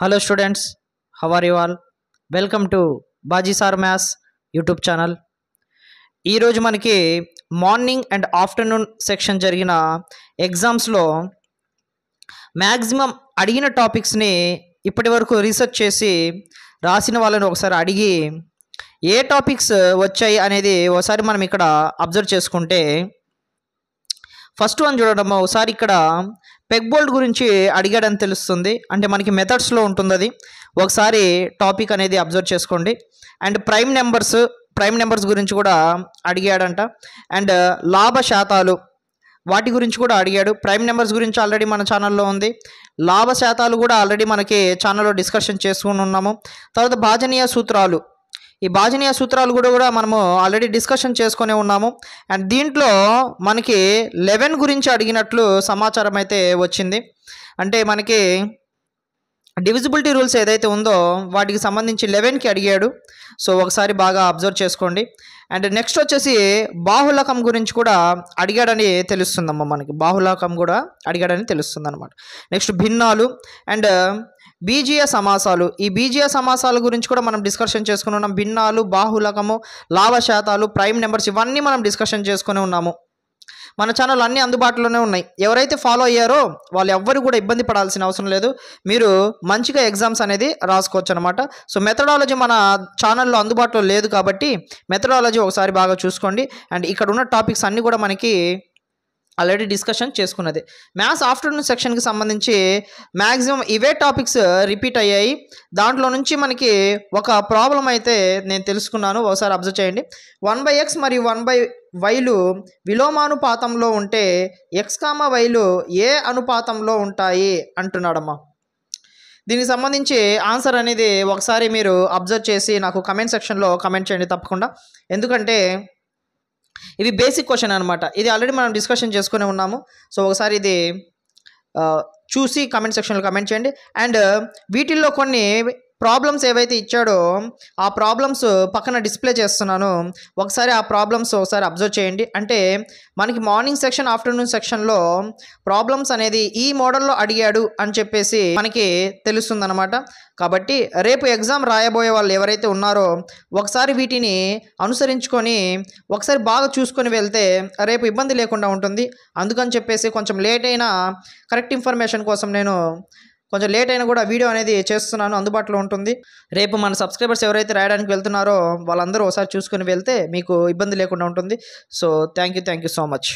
Hello students, how are you all? Welcome to Baji Sar Maths YouTube channel. ఈరోజు మనకి morning and afternoon section జరిగిన ఎగ్జామ్స్లో maximum అడిగిన టాపిక్స్ని ఇప్పటి వరకు రీసెర్చ్ చేసి రాసిన వాళ్ళని ఒకసారి అడిగి ఏ టాపిక్స్ వచ్చాయి అనేది ఒకసారి మనం ఇక్కడ అబ్జర్వ్ చేసుకుంటే ఫస్ట్ వన్ చూడడం ఒకసారి ఇక్కడ పెగ్ బోల్ట్ గురించి అడిగాడని తెలుస్తుంది. అంటే మనకి మెథడ్స్లో ఉంటుంది అది. ఒకసారి టాపిక్ అనేది అబ్జర్వ్ చేసుకోండి. అండ్ ప్రైమ్ నెంబర్స్ గురించి కూడా అడిగాడంట. అండ్ లాభ శాతాలు వాటి గురించి కూడా అడిగాడు. ప్రైమ్ నెంబర్స్ గురించి ఆల్రెడీ మన ఛానల్లో ఉంది. లాభ శాతాలు కూడా ఆల్రెడీ మనకి ఛానల్లో డిస్కషన్ చేసుకుని ఉన్నాము. తర్వాత భాజనీయ సూత్రాలు, ఈ భాజనీయ సూత్రాలు కూడా మనము ఆల్రెడీ డిస్కషన్ చేసుకునే ఉన్నాము. అండ్ దీంట్లో మనకి 11 గురించి అడిగినట్లు సమాచారం అయితే వచ్చింది. అంటే మనకి డివిజిబిలిటీ రూల్స్ ఏదైతే ఉందో వాటికి సంబంధించి 11కి అడిగాడు. సో ఒకసారి బాగా అబ్జర్వ్ చేసుకోండి. అండ్ నెక్స్ట్ వచ్చేసి బాహుళకం గురించి కూడా అడిగాడని తెలుస్తుందమ్మా. మనకి బాహుళకం కూడా అడిగాడని తెలుస్తుంది అనమాట. నెక్స్ట్ భిన్నాలు అండ్ బీజీయ సమాసాలు, ఈ బీజీయ సమాసాల గురించి కూడా మనం డిస్కషన్ చేసుకుని ఉన్నాం. భిన్నాలు, బాహుళకము, లాభ శాతాలు, ప్రైమ్ నెంబర్స్ ఇవన్నీ మనం డిస్కషన్ చేసుకుని ఉన్నాము. మన ఛానల్ అన్నీ అందుబాటులోనే ఉన్నాయి. ఎవరైతే ఫాలో అయ్యారో వాళ్ళు ఎవ్వరు కూడా ఇబ్బంది పడాల్సిన అవసరం లేదు. మీరు మంచిగా ఎగ్జామ్స్ అనేది రాసుకోవచ్చు అనమాట. సో మెథడాలజీ మన ఛానల్లో అందుబాటులో లేదు కాబట్టి మెథడాలజీ ఒకసారి బాగా చూసుకోండి. అండ్ ఇక్కడ ఉన్న టాపిక్స్ అన్నీ కూడా మనకి ఆల్రెడీ డిస్కషన్ చేసుకున్నది. మ్యాథ్స్ ఆఫ్టర్నూన్ సెక్షన్కి సంబంధించి మ్యాక్సిమం ఇవే టాపిక్స్ రిపీట్ అయ్యాయి. దాంట్లో నుంచి మనకి ఒక ప్రాబ్లం అయితే నేను తెలుసుకున్నాను. ఒకసారి అబ్జర్వ్ చేయండి. 1/x మరియు 1/yలు విలోమానుపాతంలో ఉంటే x, yలు ఏ అనుపాతంలో ఉంటాయి అంటున్నాడమ్మా. దీనికి సంబంధించి ఆన్సర్ అనేది ఒకసారి మీరు అబ్జర్వ్ చేసి నాకు కమెంట్ సెక్షన్లో కమెంట్ చేయండి తప్పకుండా. ఎందుకంటే ఇవి బేసిక్ క్వశ్చన్ అనమాట. ఇది ఆల్రెడీ మనం డిస్కషన్ చేసుకునే ఉన్నాము. సో ఒకసారి ఇది చూసి కమెంట్ సెక్షన్లో కమెంట్ చేయండి. అండ్ వీటిల్లో కొన్ని ప్రాబ్లమ్స్ ఏవైతే ఇచ్చాడో ఆ ప్రాబ్లమ్స్ పక్కన డిస్ప్లే చేస్తున్నాను. ఒకసారి ఆ ప్రాబ్లమ్స్ ఒకసారి అబ్జర్వ్ చేయండి. అంటే మనకి మార్నింగ్ సెక్షన్, ఆఫ్టర్నూన్ సెక్షన్లో ప్రాబ్లమ్స్ అనేది ఈ మోడల్లో అడిగాడు అని చెప్పేసి మనకి తెలుస్తుంది అనమాట. కాబట్టి రేపు ఎగ్జామ్ రాయబోయే వాళ్ళు ఎవరైతే ఉన్నారో ఒకసారి వీటిని అనుసరించుకొని ఒకసారి బాగా చూసుకొని వెళ్తే రేపు ఇబ్బంది లేకుండా ఉంటుంది. అందుకని చెప్పేసి కొంచెం లేట్ అయినా కరెక్ట్ ఇన్ఫర్మేషన్ కోసం నేను కొంచెం లేట్ అయినా కూడా వీడియో అనేది చేస్తున్నాను, అందుబాటులో ఉంటుంది. రేపు మన సబ్స్క్రైబర్స్ ఎవరైతే రాయడానికి వెళ్తున్నారో వాళ్ళందరూ ఒకసారి చూసుకొని వెళ్తే మీకు ఇబ్బంది లేకుండా ఉంటుంది. So thank you so much.